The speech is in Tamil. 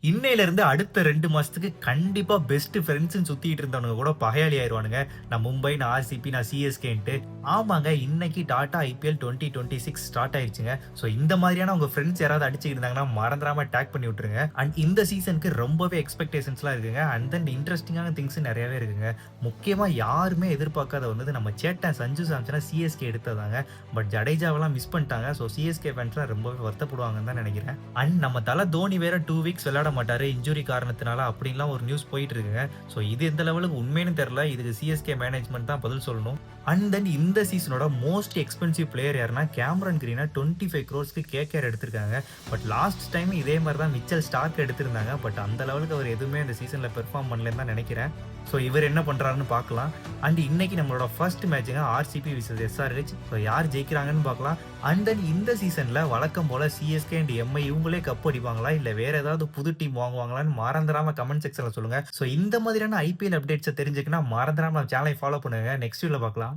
இன்னையிலிருந்து அடுத்த 2 மாசத்துக்கு கண்டிப்பா பெஸ்ட் ஃபிரெண்ட்ஸ்ன்னு சுத்திட்டு இருந்தவனுங்க கூட பகையாளி ஆயிருவானுங்க. நான் மும்பை, நான் ஆர்சிபி, நான் சிஎஸ்கேன்ட்டு. ஆமாங்க, இன்னைக்கு டாடா ஐபிஎல் 2026 ஸ்டார்ட் ஆயிருச்சுங்க. ஸோ இந்த மாதிரியான உங்க ஃபிரெண்ட்ஸ் யாராவது அடிச்சுட்டு இருந்தாங்கன்னா மறந்துடாம டேக் பண்ணி விட்டுருங்க. அண்ட் இந்த சீசனுக்கு ரொம்பவே எக்ஸ்பெக்டேஷன்ஸ்லாம் இருக்குங்க. அண்ட் தென் இன்ட்ரெஸ்டிங்கான திங்ஸ் நெறையவே இருக்குங்க. முக்கியமா யாருமே எதிர்பார்க்காத வந்து நம்ம சேட்டன் சஞ்சு சாம்சன சிஎஸ்கே எடுத்ததாங்க. பட் ஜடேஜாவெல்லாம் மிஸ் பண்ணிட்டாங்க. ஸோ சிஎஸ்கே ஃபேன்ஸ்லாம் ரொம்பவே வருத்தப்படுவாங்கன்னு தான் நெனைக்கிறேன். அண்ட் நம்ம தல தோனி வேற 2 வீக்ஸ் விளையாட மாட்டாரு இன்ஜுரி காரணத்தினால அப்படின்லாம் ஒரு நியூஸ் போயிட்டு இருக்குங்க. ஸோ இது எந்த லெவலுக்கு உண்மைன்னு தெரியல. இதுக்கு சிஎஸ்கே மேனேஜ்மெண்ட் தான் பதில் சொல்லணும். அண்ட் தென் இந்த சீசனோட மோஸ்ட் எக்ஸ்பென்சிவ் பிளேயர் யாருன்னா கேமரன் கிரீனை 25 crores கேகேஆர் எடுத்திருக்காங்க. பட் லாஸ்ட் டைம் இதே மாதிரி தான் மிச்சல் ஸ்டார்க் எடுத்திருந்தாங்க. பட் அந்த லெவலுக்கு அவர் எதுவுமே இந்த சீசன்ல பெர்ஃபார்ம் பண்ணலன்னு தான் நினைக்கிறேன். ஸோ இவர் என்ன பண்றாருன்னு பார்க்கலாம். அண்ட் இன்னைக்கு நம்மளோட ஃபர்ஸ்ட் மேட்சுங்க ஆர்சிபி விசஸ் எஸ்ஆர்ஹெச். ஸோ யார் ஜெயிக்கிறாங்கன்னு பார்க்கலாம். அண்ட் தென் இந்த சீசன்ல வழக்கம் போல சிஎஸ்கே அண்ட் எம்ஐ இவங்களே கப் அடிப்பாங்களா இல்ல வேற ஏதாவது புது டீம் வாங்குவாங்களான்னு மறந்துடாம கமெண்ட் செக்ஷன்ல சொல்லுங்க. ஸோ இந்த மாதிரியான ஐபிஎல் அப்டேட்ஸை தெரிஞ்சுக்கன்னா மறந்துடாம சேனலை ஃபாலோ பண்ணுங்க. நெக்ஸ்ட் வீடியோல பார்க்கலாம்.